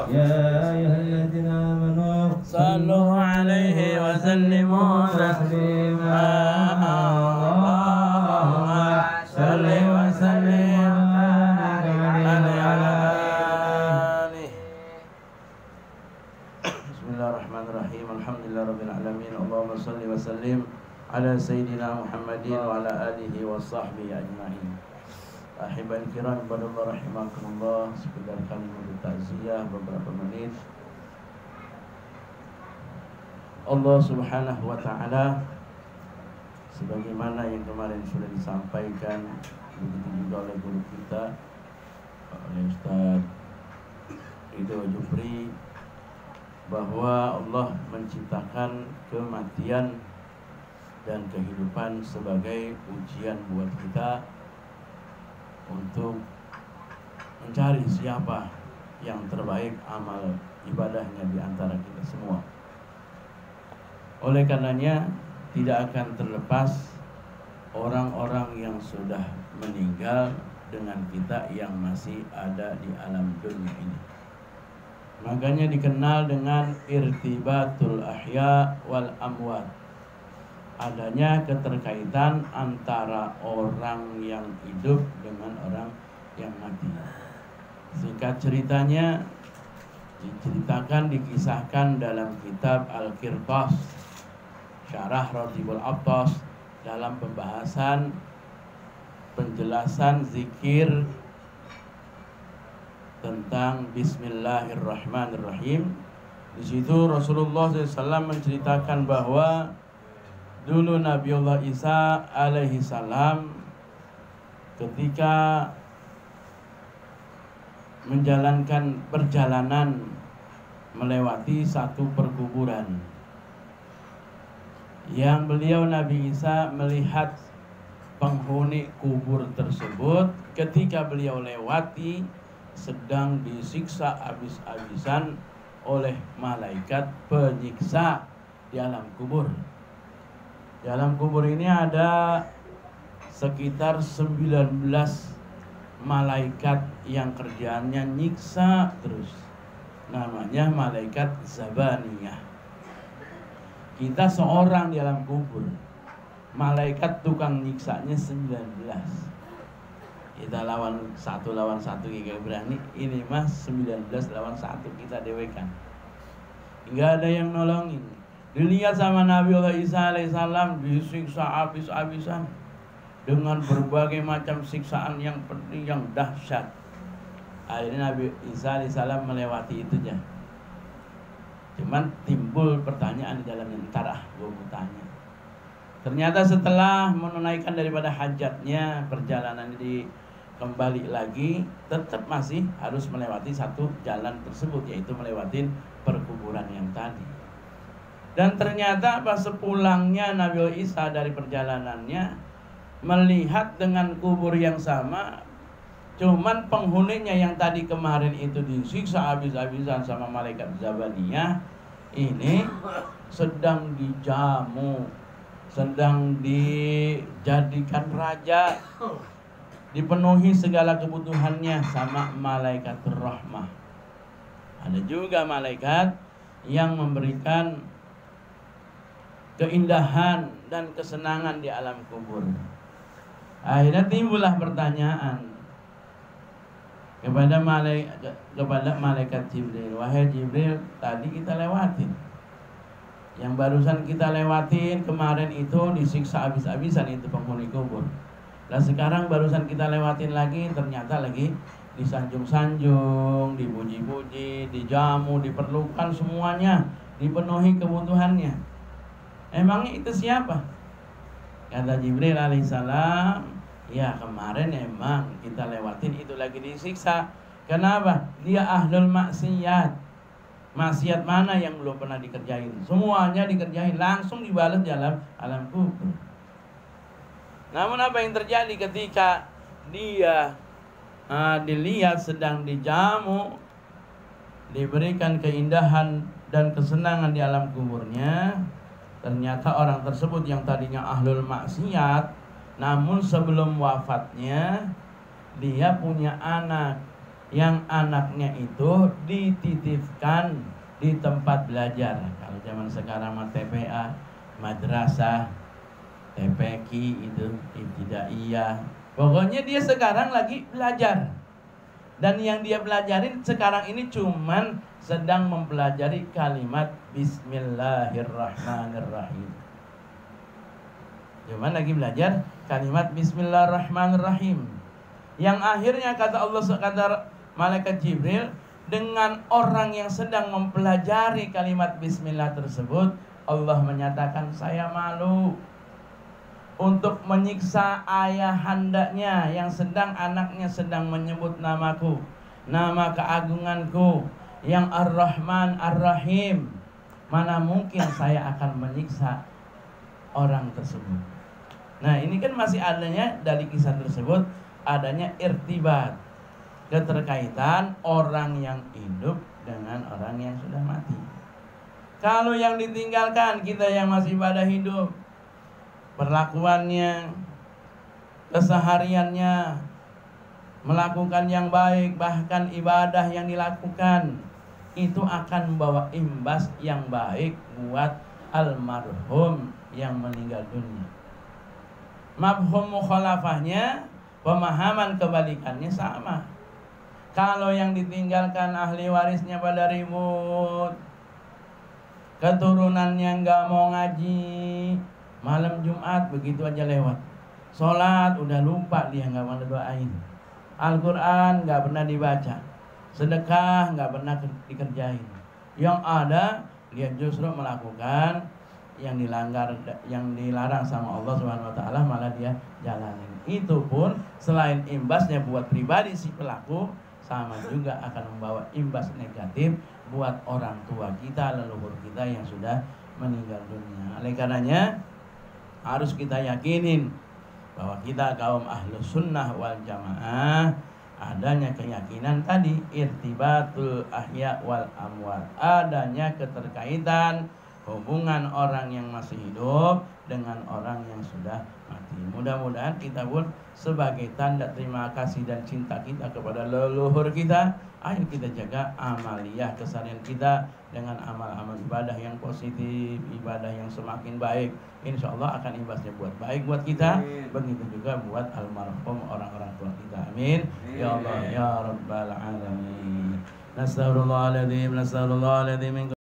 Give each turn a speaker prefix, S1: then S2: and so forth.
S1: يا أيها الذين آمنوا
S2: صلوا عليه وسلموا تسليما اللهم صل وسلم عليه على آله. Bismillahirrahmanirrahim. Alhamdulillahirabbil alamin. Allahumma shalli wa sallim ala sayyidina Muhammadin wa ala alihi wa sahbihi ajma'in. Ahibal kiram, ibadallah rahimakumullah. Sekedar kalimat takziah beberapa menit. Allah Subhanahu wa taala sebagaimana yang kemarin sudah disampaikan, begitu juga oleh guru kita, oleh Ustaz Ridho Jufri, bahwa Allah menciptakan kematian dan kehidupan sebagai ujian buat kita untuk mencari siapa yang terbaik amal ibadahnya di antara kita semua. Oleh karenanya tidak akan terlepas orang-orang yang sudah meninggal dengan kita yang masih ada di alam dunia ini. Makanya dikenal dengan irtibatul ahya wal amwat. Adanya keterkaitan antara orang yang hidup dengan orang yang mati. Singkat ceritanya diceritakan, dikisahkan dalam kitab Al-Qirtas Syarah Ratibul Attas dalam pembahasan penjelasan zikir tentang Bismillahirrahmanirrahim. Di situ Rasulullah SAW menceritakan bahwa dulu Nabiullah Isa alaihi salam ketika menjalankan perjalanan melewati satu perkuburan, yang beliau Nabi Isa melihat penghuni kubur tersebut ketika beliau lewati sedang disiksa habis-habisan oleh malaikat penyiksa di alam kubur. Di alam kubur ini ada sekitar 19 malaikat yang kerjaannya nyiksa terus. Namanya malaikat Zabaniyah. Kita seorang di alam kubur, malaikat tukang nyiksanya 19. Kita lawan satu kita berani. Ini mah 19 lawan 1 kita dewekan. Enggak ada yang nolongin. Dilihat sama Nabiullah Isa alaihissalam disiksa habis-habisan dengan berbagai macam siksaan yang pedih, yang dahsyat. Akhirnya Nabi Isa alaihissalam melewati itunya. Cuman timbul pertanyaan di dalamnya, ntar gue mau tanya. Ternyata setelah menunaikan daripada hajatnya, perjalanan di kembali lagi, tetap masih harus melewati satu jalan tersebut, yaitu melewati perkuburan yang tadi. Dan ternyata pas sepulangnya Nabi Isa dari perjalanannya melihat dengan kubur yang sama, cuman penghuninya yang tadi kemarin itu disiksa habis-habisan sama malaikat Zabaniyah ini sedang dijamu, sedang dijadikan raja, dipenuhi segala kebutuhannya sama malaikat rahmah. Ada juga malaikat yang memberikan keindahan dan kesenangan di alam kubur. Akhirnya timbullah pertanyaan kepada malaikat Jibril, wahai Jibril, tadi kita lewatin, yang barusan kita lewatin kemarin itu disiksa habis-habisan itu penghuni kubur. Nah sekarang barusan kita lewatin lagi, ternyata lagi disanjung-sanjung, dipuji-puji, dijamu, diperlukan semuanya, dipenuhi kebutuhannya. Emangnya itu siapa? Kata Jibril alaihissalam, ya kemarin emang kita lewatin itu lagi disiksa. Kenapa? Dia ahlul maksiat. Maksiat mana yang belum pernah dikerjain? Semuanya dikerjain, langsung dibalas dalam alam kubur. Namun apa yang terjadi ketika dia dilihat sedang dijamu, diberikan keindahan dan kesenangan di alam kuburnya? Ternyata orang tersebut yang tadinya ahlul maksiat, namun sebelum wafatnya dia punya anak yang anaknya itu dititipkan di tempat belajar. Kalau zaman sekarang mah TPA, madrasah, TPQ itu, ibtidaiyah. Pokoknya dia sekarang lagi belajar. Dan yang dia pelajarin sekarang ini cuman sedang mempelajari kalimat Bismillahirrahmanirrahim. Cuman lagi belajar kalimat Bismillahirrahmanirrahim. Yang akhirnya kata Allah, kata malaikat Jibril, dengan orang yang sedang mempelajari kalimat Bismillah tersebut, Allah menyatakan, saya malu untuk menyiksa ayahandanya yang sedang anaknya sedang menyebut namaku, nama keagunganku yang Ar-Rahman Ar-Rahim. Mana mungkin saya akan menyiksa orang tersebut. Nah, ini kan masih adanya dari kisah tersebut adanya irtibat, keterkaitan orang yang hidup dengan orang yang sudah mati. Kalau yang ditinggalkan kita yang masih pada hidup, perlakuannya, kesehariannya, melakukan yang baik, bahkan ibadah yang dilakukan, itu akan membawa imbas yang baik buat almarhum yang meninggal dunia. Mafhum mukhalafahnya, pemahaman kebalikannya sama. Kalau yang ditinggalkan ahli warisnya pada ribut, keturunannya nggak mau ngaji, malam Jumat begitu aja lewat, sholat udah lupa, dia nggak mau doain, Al-Quran nggak pernah dibaca, sedekah nggak pernah dikerjain. Yang ada dia justru melakukan yang dilanggar, yang dilarang sama Allah Subhanahu Wa Taala, malah dia jalanin. Itu pun selain imbasnya buat pribadi si pelaku, sama juga akan membawa imbas negatif buat orang tua kita, leluhur kita yang sudah meninggal dunia. Oleh karenanya harus kita yakinin bahwa kita kaum ahlus sunnah wal jamaah adanya keyakinan tadi, irtibatul ahya wal amwat, adanya keterkaitan hubungan orang yang masih hidup dengan orang yang sudah mati. Mudah-mudahan kita pun sebagai tanda terima kasih dan cinta kita kepada leluhur kita, ayo kita jaga amaliyah keseharian kita dengan amal-amal ibadah yang positif, ibadah yang semakin baik. Insya Allah akan imbasnya buat baik buat kita. Begitu juga buat almarhum orang-orang tua kita. Amin. Ya Allah ya Rabbal Alamin. Nasallallahu alaihi